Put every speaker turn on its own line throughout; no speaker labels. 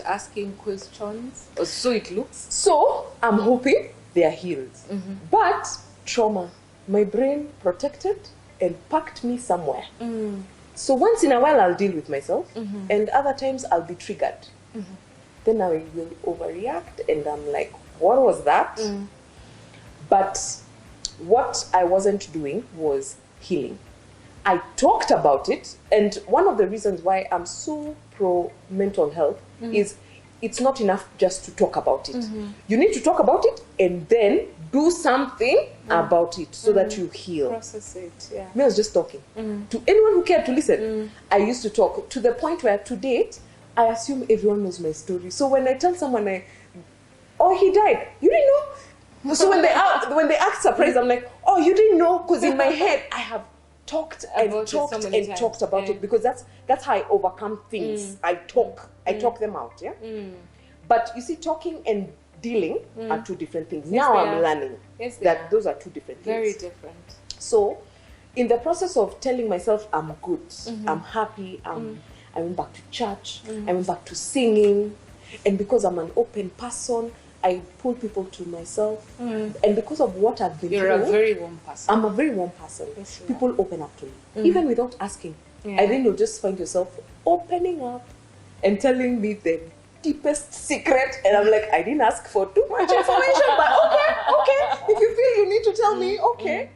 asking questions, or so it looks.
So I'm hoping they are healed. But trauma, my brain protected and packed me somewhere. So once in a while I'll deal with myself, and other times I'll be triggered. Then I will overreact, and I'm like, what was that? But what I wasn't doing was healing. I talked about it, and one of the reasons why I'm so pro mental health is it's not enough just to talk about it. You need to talk about it and then do something about it so that you heal.
Process it, yeah.
Me, I was just talking. To anyone who cared to listen, I used to talk to the point where to date, I assume everyone knows my story. So when I tell someone, oh, he died, you didn't know? So when they act surprised, I'm like, oh, you didn't know? Because in my head, I have talked and talked about it, because that's how I overcome things. I talk them out, yeah. But you see, talking and dealing are two different things.
Yes,
now I'm learning that those are two different things.
Very different.
So, in the process of telling myself I'm good, I'm happy, I went back to church, I went back to singing, and because I'm an open person, I pull people to myself, and because of what I've been through,
you're a very warm person.
I'm a very warm person.
Yes,
people open up to me, even without asking. And then you'll just find yourself opening up and telling me the deepest secret, and I'm like, I didn't ask for too much information, but okay, if you feel you need to tell me, okay.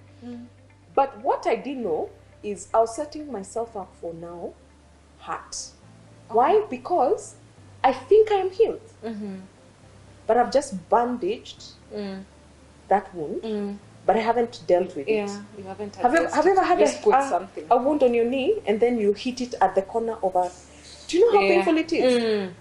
But what I didn't know is I was setting myself up for now hurt. Why? Because I think I am healed. But I've just bandaged that wound, but I haven't dealt with it.
You haven't.
Have you ever had a wound on your knee and then you hit it at the corner of a... Do you know how painful it is?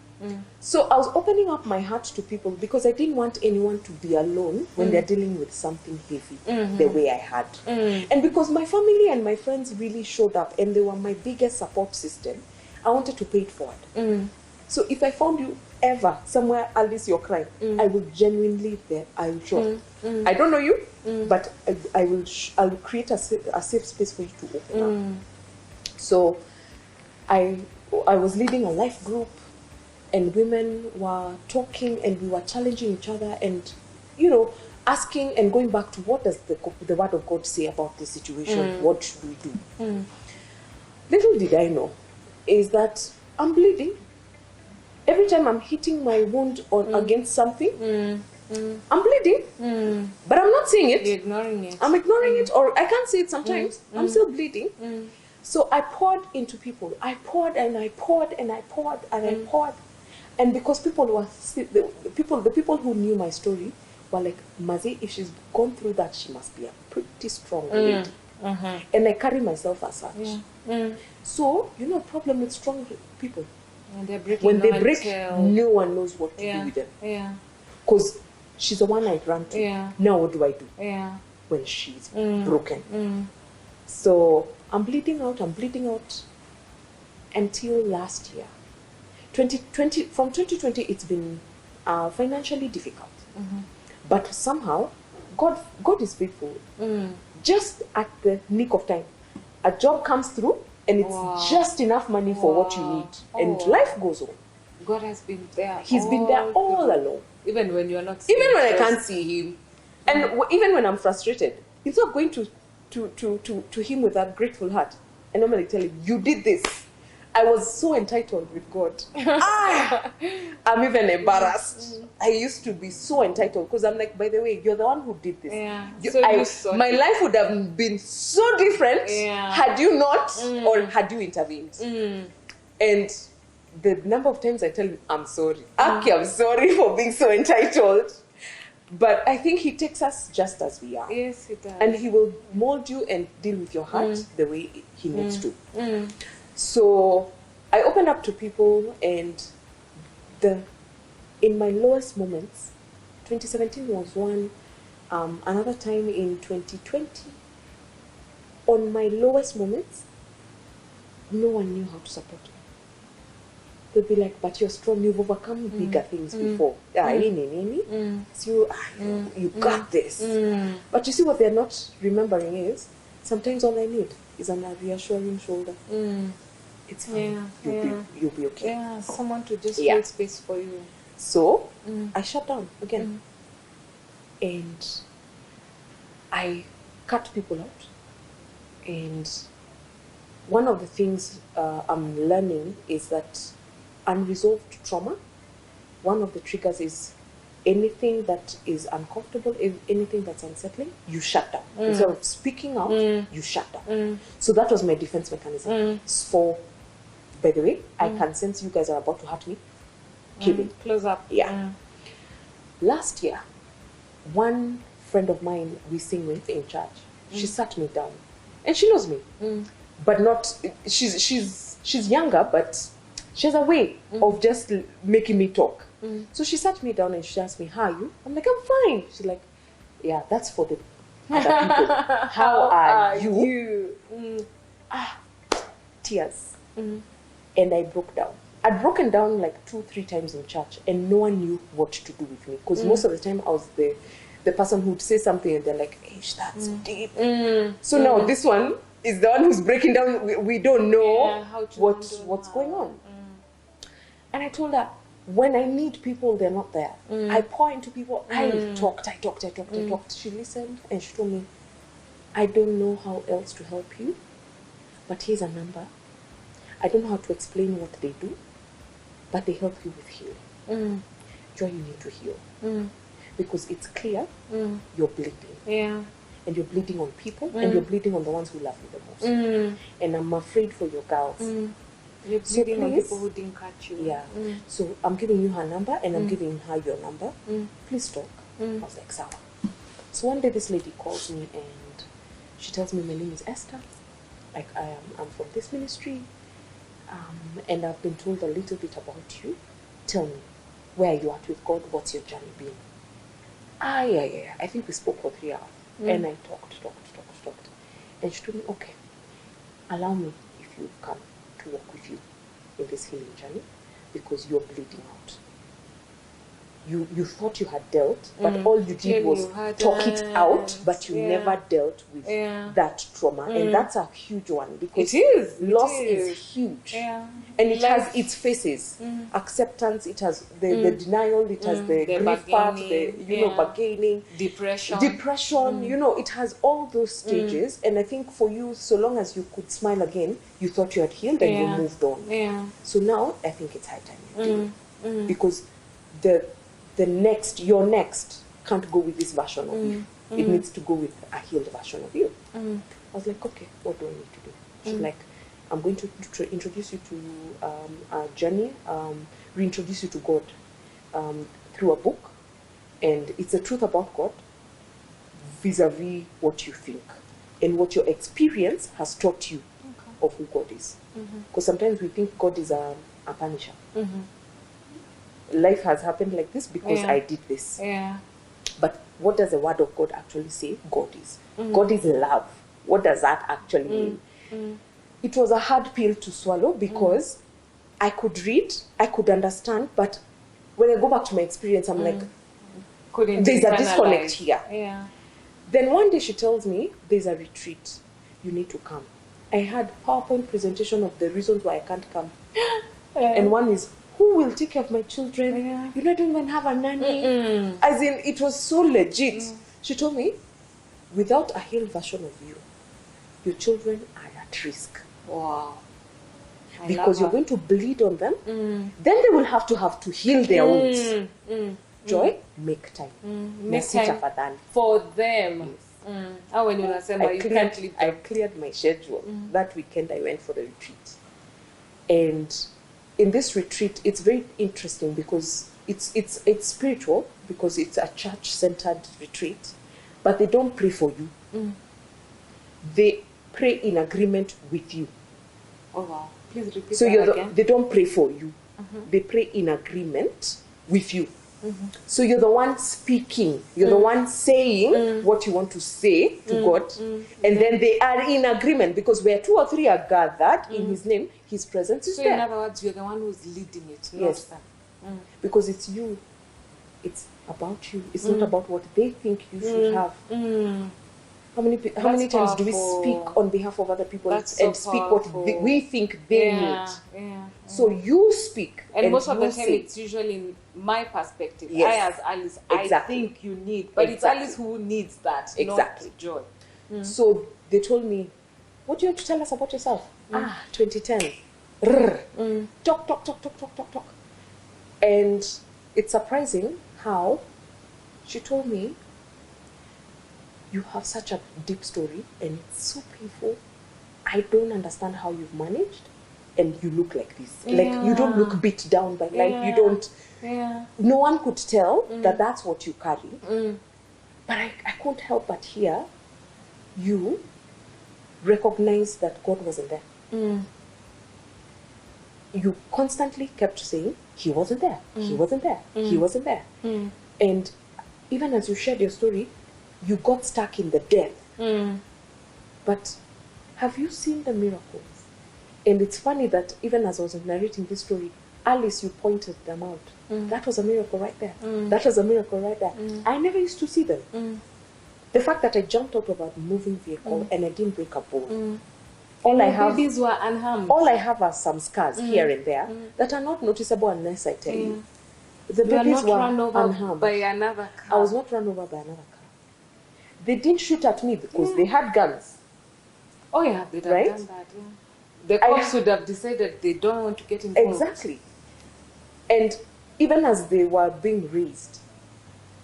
So I was opening up my heart to people because I didn't want anyone to be alone when they're dealing with something heavy the way I had. And because my family and my friends really showed up and they were my biggest support system, I wanted to pay it forward. So if I found you ever somewhere, Alice, you're crying, I will genuinely there. I will show. I don't know you, but I will create a safe space for you to open up. So I was leading a life group, and women were talking, and we were challenging each other, and asking and going back to what does the word of God say about this situation? What should we do? Little did I know is that I'm bleeding. Every time I'm hitting my wound against something, I'm bleeding, but I'm not seeing it.
You're ignoring it.
I'm ignoring it, or I can't see it sometimes. I'm still bleeding. So I poured into people. I poured and I poured and I poured and I poured. And because people were the people who knew my story were like, Mazi, if she's gone through that, she must be a pretty strong lady. And I carry myself as such. So, problem with strong people. When they break, no one knows what to do with them. Because she's the one I ran to. Now what do I do? When she's broken. So I'm bleeding out until last year. 2020, from 2020, it's been financially difficult. But somehow, God is faithful. Just at the nick of time, a job comes through, and it's just enough money for what you need. And life goes on.
God has been there.
He's been there all along.
Even when you're not.
Even when I can't see him. And even when I'm frustrated, he's not going to him with a grateful heart. I normally tell him, you did this. I was so entitled with God. I'm even embarrassed. I used to be so entitled because I'm like, by the way, you're the one who did this. My life would have been so different had you not or had you intervened. And the number of times I tell him, I'm sorry. Aki, I'm sorry for being so entitled. But I think he takes us just as we are.
Yes, he does.
And he will mold you and deal with your heart the way he needs to. So I opened up to people, and in my lowest moments, 2017 was one, another time in 2020, on my lowest moments, no one knew how to support me. They'd be like, but you're strong, you've overcome bigger things before. So you got this. But you see, what they're not remembering is, sometimes all I need is a reassuring shoulder. It's fine. You'll be okay.
Yeah, someone to just hold space for you.
So I shut down again. And I cut people out. And one of the things I'm learning is that unresolved trauma, one of the triggers is anything that is uncomfortable, anything that's unsettling, you shut down. Instead of speaking out, you shut down. So that was my defense mechanism. For, by the way, I can sense you guys are about to hurt me. Keep it.
Close up.
Yeah. Last year, one friend of mine we sing with in church, she sat me down. And she knows me. But not, she's younger, but she has a way of just making me talk. So she sat me down and she asked me, how are you? I'm like, I'm fine. She's like, yeah, that's for the other people. How are you? Tears. And I broke down. I'd broken down like 2-3 times in church, and no one knew what to do with me. Because most of the time I was the person who'd say something and they're like, hey, that's deep. So now this one is the one who's breaking down. We don't know what's going on. And I told her, when I need people, they're not there. I pour into people. I talked. She listened and she told me, I don't know how else to help you, but here's a number. I don't know how to explain what they do, but they help you with healing. Joy, you need to heal. Because it's clear you're bleeding. Yeah. And you're bleeding on people, and you're bleeding on the ones who love you the most. And I'm afraid for your girls.
You're bleeding on people who didn't catch you.
Yeah. So I'm giving you her number, and I'm giving her your number. Please talk. I was like, Sawa. So one day this lady calls me, and she tells me, my name is Esther. Like, I'm from this ministry. And I've been told a little bit about you. Tell me, where are you at with God? What's your journey been? Yeah. I think we spoke for 3 hours. And I talked. And she told me, okay, allow me, if you come, to walk with you in this healing journey, because you're bleeding out. You thought you had dealt, but all you did was talk it out, but you never dealt with that trauma. And that's a huge one, because loss is huge. And it has its faces. Acceptance, it has the denial, it has the grief part, bargaining, depression, it has all those stages. And I think for you, so long as you could smile again, you thought you had healed and you moved on. So now I think it's high time you do. Because your next can't go with this version of you. It needs to go with a healed version of you. I was like, okay, what do I need to do? She's like, I'm going to introduce you to a journey, reintroduce you to God through a book. And it's the truth about God vis-a-vis what you think and what your experience has taught you of who God is. Because sometimes we think God is a punisher. Life has happened like this because I did this. But what does the word of God actually say God is? God is love. What does that actually mean? It was a hard pill to swallow, because I could read, I could understand, but when I go back to my experience, I'm like, there's a disconnect here. Then one day she tells me, there's a retreat. You need to come. I had PowerPoint presentation of the reasons why I can't come. And one is, who will take care of my children? You don't even have a nanny. As in, it was so legit. She told me, without a healed version of you, your children are at risk. Wow. Because you're going to bleed on them. Then they will have to heal their wounds. Joy, make time.
Make time for them. When you
I cleared my schedule. That weekend I went for the retreat. And in this retreat, it's very interesting because it's spiritual, because it's a church-centered retreat, but they don't pray for you. They pray in agreement with you.
Oh wow! Please repeat
so
that again.
They don't pray for you. They pray in agreement with you. So you're the one speaking. You're the one saying what you want to say to God, and then they are in agreement, because where 2 or 3 are gathered in His name, His presence is there.
So in other words, you're the one who's leading it.
Yes, because it's you. It's about you. It's not about what they think you should have. How many times do we speak on behalf of other people and speak what we think they need? So you speak,
and most of the time it's usually in my perspective. I, as Alice, I think you need, but it's Alice who needs that, not Joy.
So they told me, what do you have to tell us about yourself? 2010. Talk. And it's surprising how she told me, you have such a deep story and it's so painful. I don't understand how you've managed, and you look like this. Like, you don't look beat down by life. You don't. No one could tell that that's what you carry. But I couldn't help but hear you recognize that God wasn't there. You constantly kept saying, he wasn't there, he wasn't there, he wasn't there. And even as you shared your story, you got stuck in the death. But have you seen the miracles? And it's funny that even as I was narrating this story, Alice, you pointed them out. That was a miracle right there. That was a miracle right there. I never used to see them. The fact that I jumped out of a moving vehicle and I didn't break a bone. All I have,
babies were unharmed.
All I have are some scars here and there that are not noticeable unless I tell you. The babies were unharmed
by another car.
I was not run over by another car. They didn't shoot at me because they had guns.
Oh yeah, they'd have done that. The cops would have decided they don't want to get involved.
Exactly. And even as they were being raised,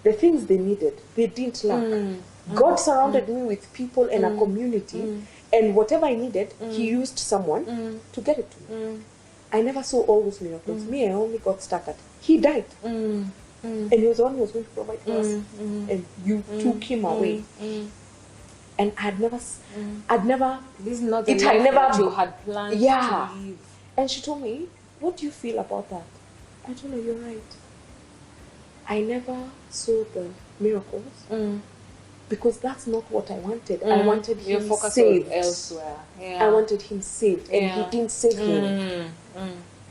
the things they needed, they didn't lack. God surrounded me with people and a community, and whatever I needed, He used someone to get it to me. I never saw all those miracles. Me, I only got stuck at, He died. And He was the one who was going to provide for us. And you took Him away. And I'd never,
this is not the life that you had planned to live.
And she told me, what do you feel about that? I told her, you're right. I never saw the miracles because that's not what I wanted. I wanted Him saved.
Elsewhere.
I wanted Him saved, and He didn't save me.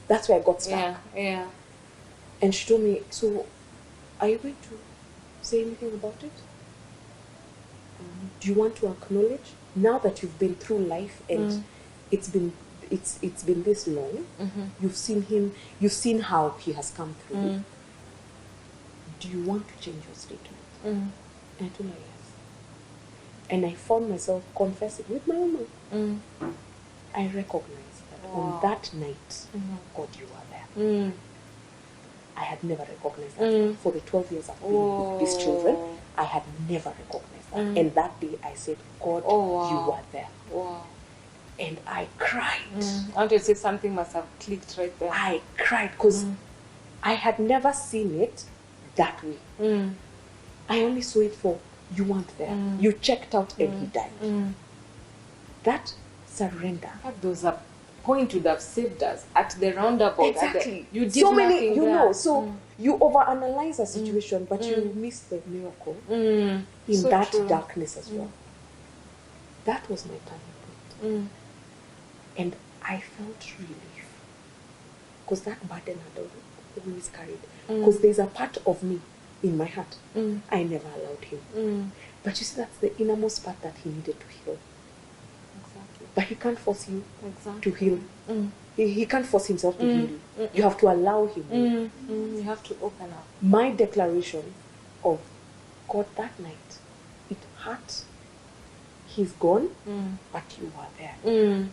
That's where I got stuck. And she told me, so are you going to say anything about it? Do you want to acknowledge, now that you've been through life and it's been this long, you've seen Him, you've seen how He has come through. Do you want to change your statement? And I told her yes. And I found myself confessing with my own mouth. I recognized that on that night, God, you are there. I had never recognized that. For the 12 years I've been with these children, I had never recognized that. And that day I said, God, you are there. And I cried.
I want to say something must have clicked right there.
I cried because I had never seen it that way. I only saw it for, you weren't there. You checked out and He died. That surrender.
Those are point would have saved us at the roundabout.
Exactly.
You did
so many, you
there.
know, so you overanalyze a situation, but you miss the miracle in so that darkness as well. That was my turning point. And I felt relief because that burden had always carried. Because there's a part of me in my heart I never allowed Him. But you see, that's the innermost part that He needed to heal. But He can't force you to heal. He can't force Himself to heal you. You have to allow Him.
You have to open up.
My declaration of God that night, it hurt. He's gone, but you are there.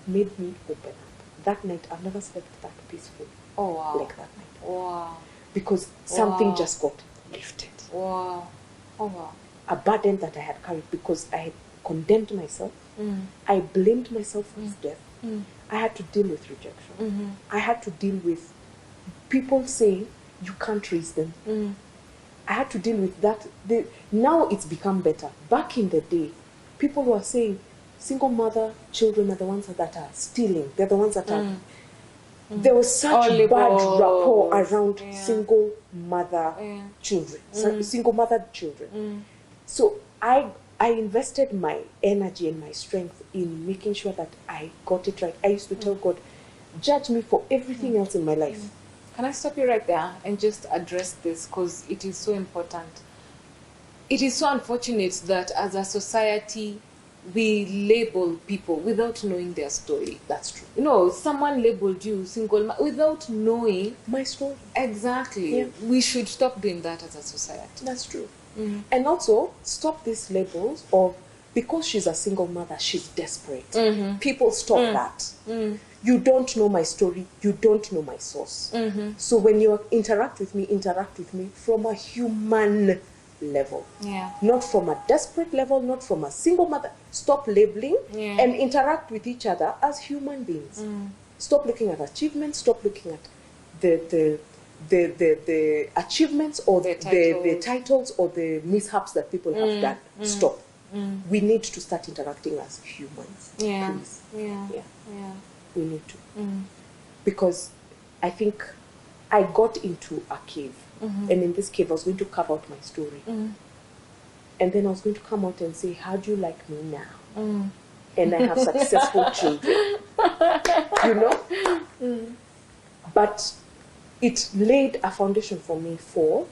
Made me open up. That night, I've never slept that peaceful. Like that night. Because something just got lifted. A burden that I had carried because I had condemned myself. I blamed myself for His death. I had to deal with rejection. I had to deal with people saying, you can't raise them. I had to deal with that. Now it's become better. Back in the day, people were saying, single mother children are the ones that are stealing. They're the ones that are... There was such bad rapport around single mother children. Single mother children. So I invested my energy and my strength in making sure that I got it right. I used to tell God, judge me for everything else in my life.
Can I stop you right there and just address this because it is so important? it is so unfortunate that as a society, we label people without knowing their story.
That's true.
You know, someone labeled you single without knowing
my story.
Exactly. Yeah. We should stop doing that as a society.
That's true. And also stop these labels of, because she's a single mother, she's desperate. People stop that. You don't know my story. You don't know my source. So when you interact with me from a human level.
Yeah.
Not from a desperate level, not from a single mother. Stop labeling and interact with each other as human beings. Stop looking at achievements. Stop looking at the achievements or the titles or the mishaps that people have done. Stop. We need to start interacting as humans.
Yeah.
Please.
Yeah.
We need to. Because I think I got into a cave. And in this cave, I was going to carve out my story. And then I was going to come out and say, how do you like me now? And I have successful children. You know? But it laid a foundation for me for,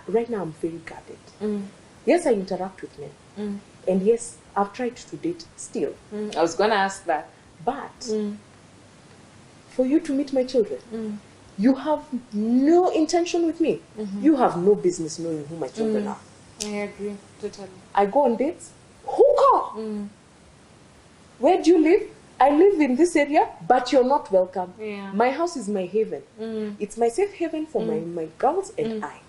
right now I'm very guarded. Yes, I interact with men. And yes, I've tried to date still.
I was going to ask that.
But for you to meet my children, you have no intention with me. You have no business knowing who my children are.
I agree, totally.
I go on dates. Hookah! Where do you live? I live in this area, but you're not welcome.
Yeah.
My house is my haven. It's my safe haven for my girls and I.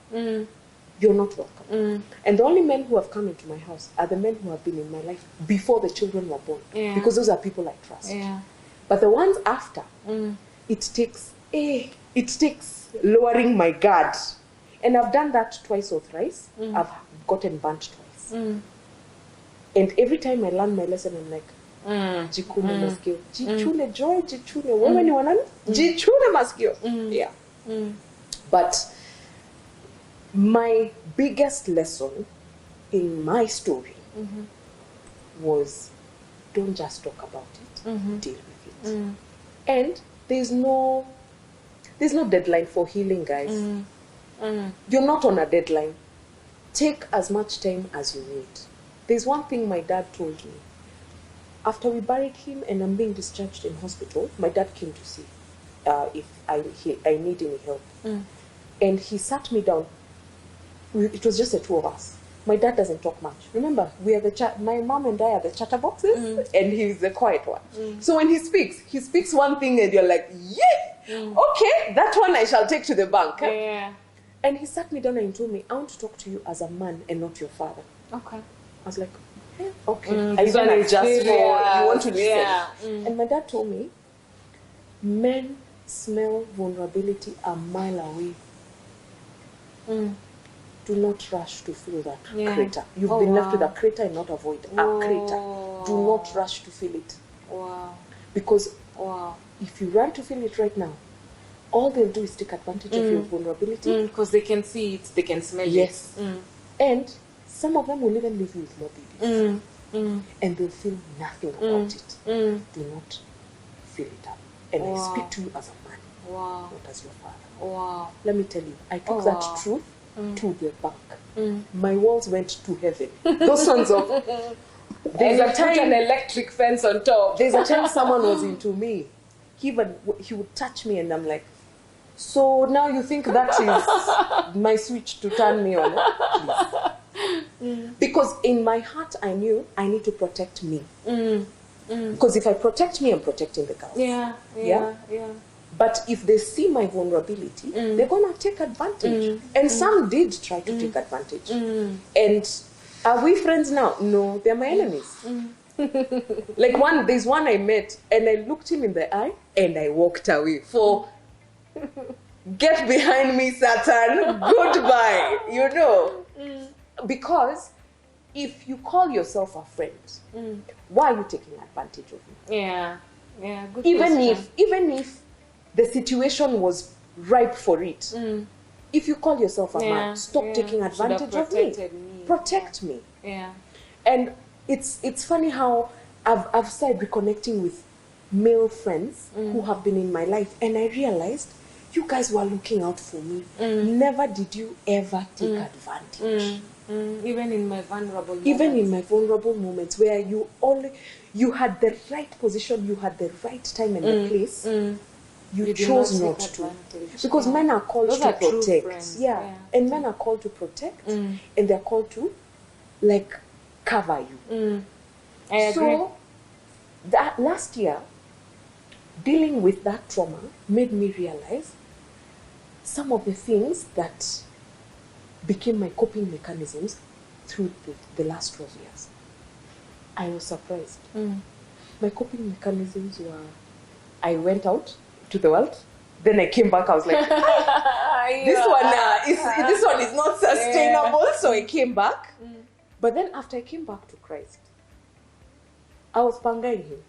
You're not welcome. And the only men who have come into my house are the men who have been in my life before the children were born. Because those are people I trust. But the ones after, it takes lowering my guard. And I've done that twice or thrice. I've gotten burnt twice. And every time I learn my lesson, I'm like, jikune maskio. Jichune joy, jichune. Wewe ni wanani? Jichune maskio. Yeah. But my biggest lesson in my story was, don't just talk about it, deal with it. And there's no deadline for healing, guys. You're not on a deadline. Take as much time as you need. There's one thing my dad told me. After we buried him and I'm being discharged in hospital, my dad came to see if I need any help. And he sat me down. It was just the two of us. My dad doesn't talk much. Remember, we are my mom and I are the chatterboxes, and he's the quiet one. So when he speaks one thing and you're like, yeah, okay, that one I shall take to the bank.
Yeah.
And he sat me down and he told me, I want to talk to you as a man and not your father.
Okay.
I was like, yeah, okay. Are you going to adjust for, you want to listen? And my dad told me, men smell vulnerability a mile away. Do not rush to fill that crater. You've been left with a crater and not avoid a crater. Do not rush to fill it. Because if you run to fill it right now, all they'll do is take advantage of your vulnerability.
Because they can see it, they can smell it.
Yes. And some of them will even leave you with more babies. And they'll feel nothing about it. Do not fill it up. And I speak to you as a man, not as your father. Let me tell you, I took that truth to the bank. My walls went to heaven. Those ones of...
There's a time an electric fence on top.
There's a time someone was into me. He would touch me and I'm like, so now you think that is my switch to turn me on? Please. Because in my heart I knew I need to protect me. Because if I protect me, I'm protecting the girls.
Yeah.
But if they see my vulnerability, they're going to take advantage. And some did try to take advantage. And are we friends now? No, they're my enemies. Like there's one I met, and I looked him in the eye, and I walked away. Get behind me, Satan. Goodbye. You know. Because if you call yourself a friend, why are you taking advantage of me?
Yeah. Good
even if the situation was ripe for it. If you call yourself a man, stop taking advantage of me. Protect me.
Yeah.
And it's funny how I've started reconnecting with male friends who have been in my life, and I realized you guys were looking out for me. Never did you ever take advantage.
Even in my vulnerable moments.
Even in my vulnerable moments where you had the right position, you had the right time and the place, you chose not to. Because men are called to protect. And men are called to protect, and they're called to, like, cover you.
I agree.
So, that last year, dealing with that trauma made me realize some of the things that became my coping mechanisms through the last 12 years. I was surprised. My coping mechanisms were, I went out to the world, then I came back, I was like, this one is not sustainable, so I came back. But then after I came back to Christ, I was pangaing him.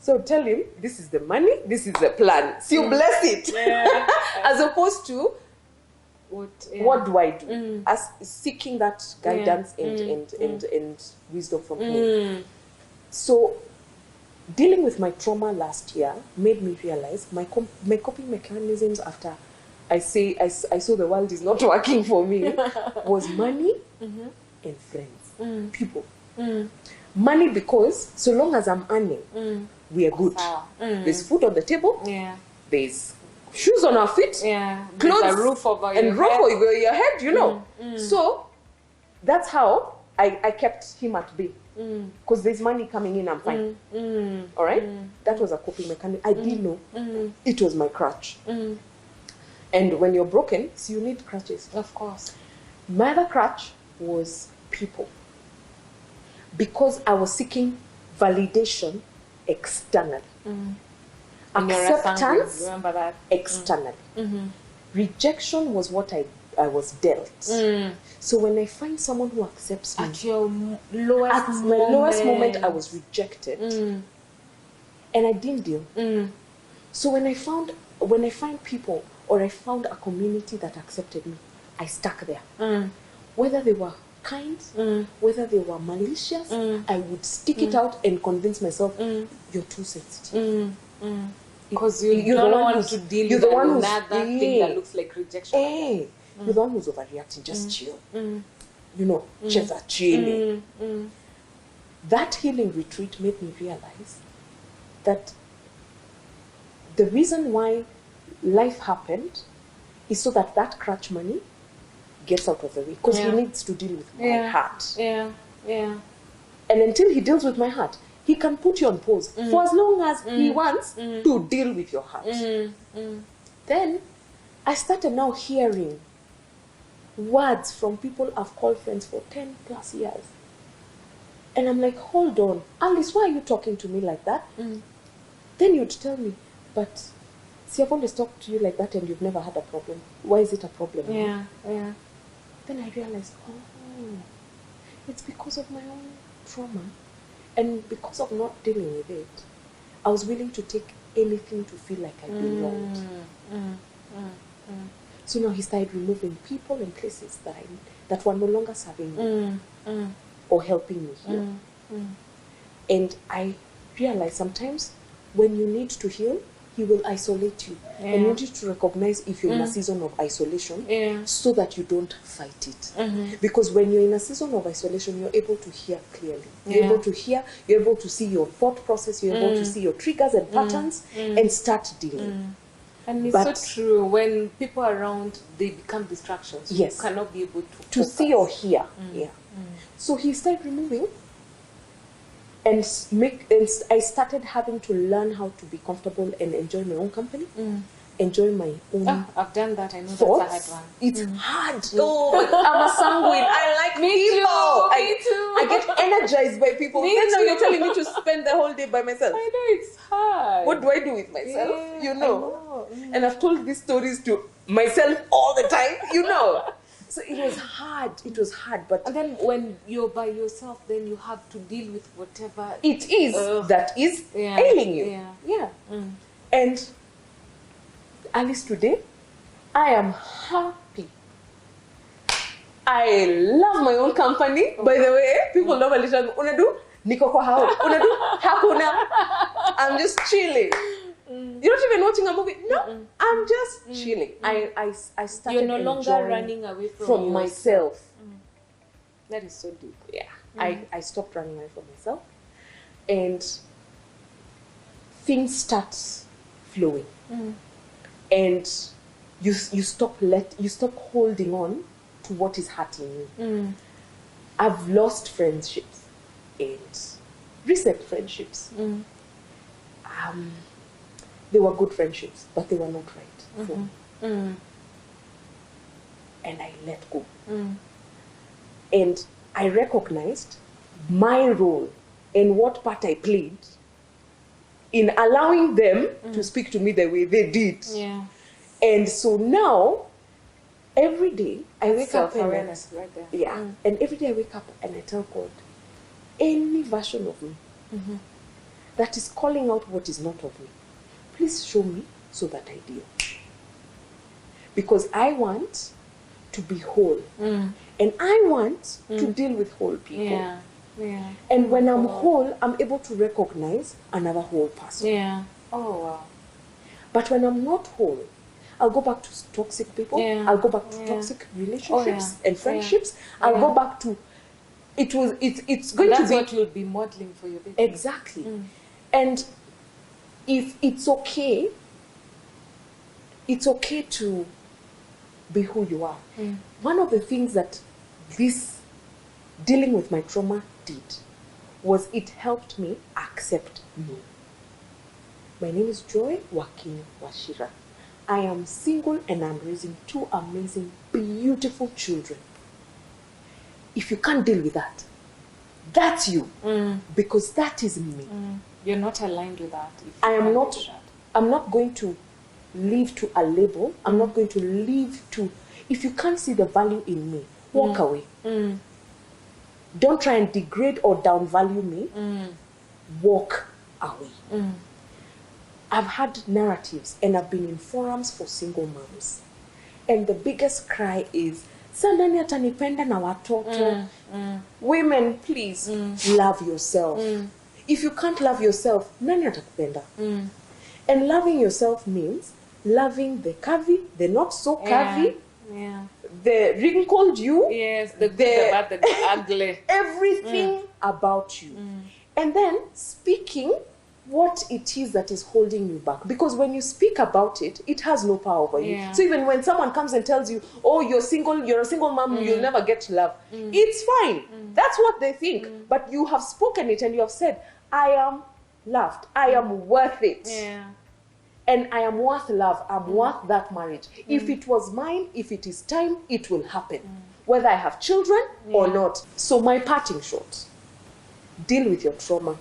So tell him, this is the money, this is the plan. So you bless it. As opposed to, what do I do? As seeking that guidance and wisdom from him. So dealing with my trauma last year made me realize my coping mechanisms after I saw the world is not working for me was money and friends, people. Money, because so long as I'm earning, we are good. There's food on the table. There's shoes on our feet. Clothes,
a roof over
and roof over your head. You know. So that's how I kept him at bay. Because there's money coming in, I'm fine. All right. That was a coping mechanism. I didn't know it was my crutch. And when you're broken, so you need crutches.
Of course.
My other crutch was people. Because I was seeking validation externally. Acceptance,
remember that?
Externally. Rejection was what I was dealt. So when I find someone who accepts me,
at your lowest
my lowest moment, I was rejected, and I didn't deal. So when I find people, or I found a community that accepted me, I stuck there. Whether they were kind, whether they were malicious, I would stick it out and convince myself, you're too sensitive.
Because you don't want to deal with another thing that looks like rejection.
You're the one who's overreacting, just chill. You know, cheza chilling. That healing retreat made me realize that the reason why life happened is so that that crutch money gets out of the way. Because he needs to deal with my heart. And until he deals with my heart, he can put you on pause for as long as he wants to deal with your heart. Then I started now hearing words from people I've called friends for 10 plus years. And I'm like, hold on, Alice, why are you talking to me like that? Then you'd tell me, but see, I've always talked to you like that and you've never had a problem. Why is it a problem? Then I realized, oh, it's because of my own trauma. And because of not dealing with it, I was willing to take anything to feel like I belonged. So now he started removing people and places that were no longer serving me or helping me heal. And I realized sometimes when you need to heal, he will isolate you. And you need to recognize if you're in a season of isolation so that you don't fight it. Because when you're in a season of isolation, you're able to hear clearly. You're able to hear, you're able to see your thought process, you're able to see your triggers and patterns and start dealing.
And it's so true. When people are around, they become distractions.
Yes.
You cannot be able to
see or hear. So he started removing. And I started having to learn how to be comfortable and enjoy my own company, enjoy my own
I've done that. I know
thoughts.
That's a hard one.
It's hard. Oh, I'm a sanguine. I like people.
Me too.
I get energized by people. Then now you're telling me to spend the whole day by myself.
I know, it's hard.
What do I do with myself? You know. And I've told these stories to myself all the time. You know. So it was hard. It was hard, but
and then when you're by yourself, then you have to deal with whatever
it is that is ailing you. And Alice, today, I am happy. I love my own company. By the way, people normally tell me, "Unadu niko kwa hao, unadu hakuna." I'm just chilling. You're not even watching a movie. No, I'm just chilling. I started.
You're no longer running away from
myself.
That is so deep.
Yeah. I stopped running away from myself, and things start flowing, and you stop holding on to what is hurting you. I've lost friendships, and recent friendships. They were good friendships, but they were not right for me. And I let go. And I recognized my role and what part I played in allowing them to speak to me the way they did.
Yeah.
And so now, every day I wake up and
right there.
and every day I wake up and I tell God, any version of me that is calling out what is not of me, please show me so that I deal. Because I want to be whole. And I want to deal with whole people.
Yeah. Yeah.
And when I'm whole, I'm able to recognize another whole person.
Yeah. Oh, wow.
But when I'm not whole, I'll go back to toxic people.
Yeah.
I'll go back to toxic relationships and friendships. I'll go back to it's going to be,
that's what you'll be modeling for your baby.
Exactly. And if it's okay to be who you are. One of the things that this dealing with my trauma did was it helped me accept me. My name is Joy Wakin Washira. I am single and I'm raising 2 amazing, beautiful children. If you can't deal with that, that's you. Because that is me.
You're not aligned with that.
I'm not going to live to a label. I'm not going to live to... If you can't see the value in me, walk away. Don't try and degrade or downvalue me. Walk away. I've had narratives and I've been in forums for single moms. And the biggest cry is, "Sa nani atanipenda na watoto?" Women, please, love yourself. If you can't love yourself, nani atakupenda? And loving yourself means loving the curvy, the not so curvy, the wrinkled you,
the good, the bad, the ugly,
everything about you. And then speaking what it is that is holding you back. Because when you speak about it, it has no power over you. So even when someone comes and tells you, "Oh, you're a single mom, you'll never get love," it's fine. That's what they think. But you have spoken it and you have said, "I am loved. I am worth it. And I am worth love. I'm worth that marriage. If it was mine, if it is time, it will happen. Whether I have children or not." So my parting shot, deal with your trauma.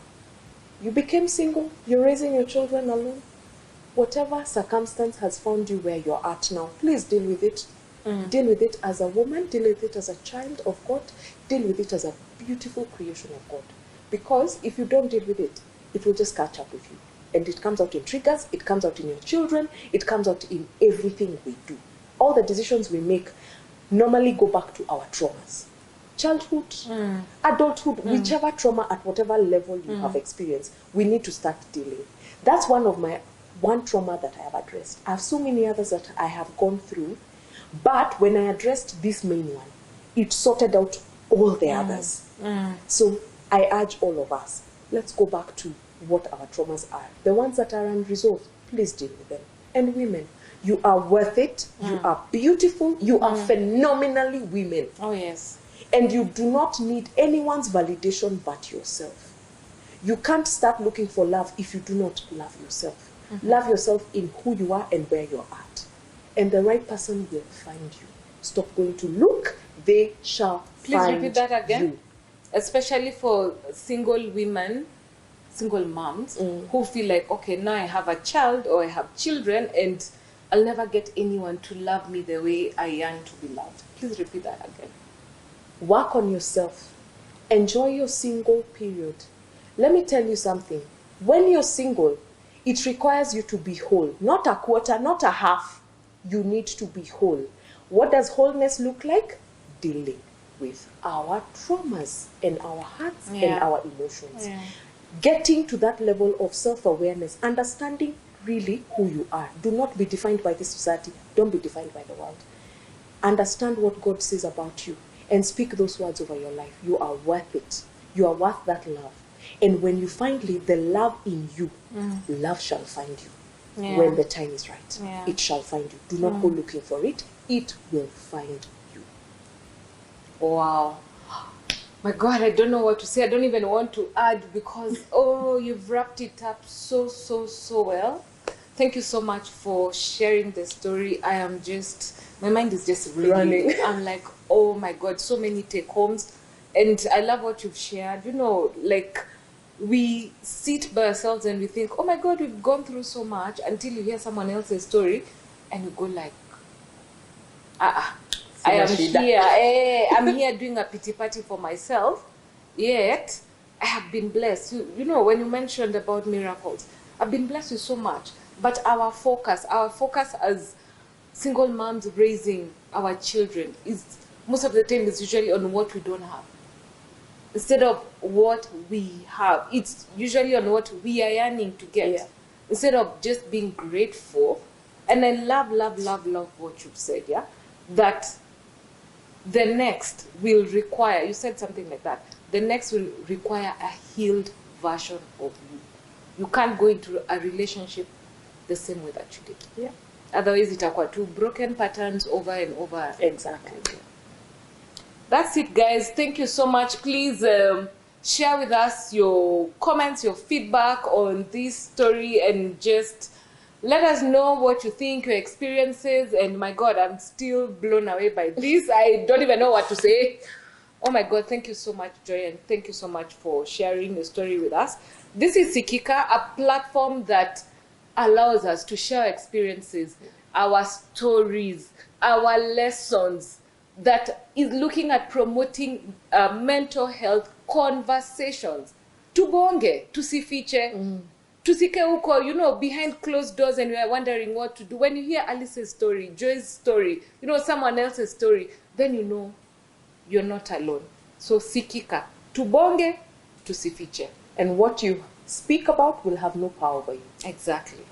You became single, you're raising your children alone. Whatever circumstance has found you where you're at now, please deal with it. Deal with it as a woman, deal with it as a child of God, deal with it as a beautiful creation of God. Because if you don't deal with it, it will just catch up with you. And it comes out in triggers, it comes out in your children, it comes out in everything we do. All the decisions we make normally go back to our traumas. Childhood, adulthood, whichever trauma at whatever level you have experienced, we need to start dealing. That's one trauma that I have addressed. I have so many others that I have gone through, but when I addressed this main one, it sorted out all the others. So I urge all of us, let's go back to what our traumas are. The ones that are unresolved, please deal with them. And women, you are worth it, you are beautiful, you are phenomenally women.
Oh yes.
And you do not need anyone's validation but yourself. You can't start looking for love if you do not love yourself. Love yourself in who you are and where you're at. And the right person will find you. Stop going to look, they shall find you.
Please repeat that again. Especially for single women, single moms, who feel like, okay, now I have a child or I have children and I'll never get anyone to love me the way I yearn to be loved. Please repeat that again.
Work on yourself. Enjoy your single period. Let me tell you something. When you're single, it requires you to be whole. Not a quarter, not a half. You need to be whole. What does wholeness look like? Dealing with our traumas and our hearts and our emotions. Getting to that level of self-awareness, understanding really who you are. Do not be defined by this society. Don't be defined by the world. Understand what God says about you. and speak those words over your life. You are worth it. You are worth that love. And when you find the love in you, love shall find you.
Yeah.
When the time is right,
Yeah.
it shall find you. Do not go looking for it. It will find you.
Wow. My God, I don't know what to say. I don't even want to add because, you've wrapped it up so well. Thank you so much for sharing the story. My mind is just running. I'm like, oh my God, so many take homes. And I love what you've shared. You know, like, we sit by ourselves and we think, oh my God, we've gone through so much, until you hear someone else's story and you go like, I am here. I'm here doing a pity party for myself. Yet, I have been blessed. You know, when you mentioned about miracles, I've been blessed with so much. But our focus as single moms raising our children is most of the time is usually on what we don't have. Instead of what we have, it's usually on what we are yearning to get. Yeah. Instead of just being grateful. And I love what you've said, yeah? That the next will require, you said something like that, the next will require a healed version of you. You can't go into a relationship the same way that you did.
Yeah.
Otherwise, it are two broken patterns over and over.
Exactly.
That's it, guys. Thank you so much. Please share with us your comments, your feedback on this story, and just let us know what you think, your experiences. And my God, I'm still blown away by this. I don't even know what to say. Oh my God, thank you so much, Joy, and thank you so much for sharing the story with us. This is Sikika, a platform that allows us to share experiences, our stories, our lessons, that is looking at promoting mental health conversations. Tubonge, tusifiche, tusike uko, you know, behind closed doors, and we are wondering what to do. When you hear Alice's story, Joy's story, you know, someone else's story, then you know you're not alone. So Sikika, tubonge, tusifiche.
And what you speak about will have no power over you.
Exactly.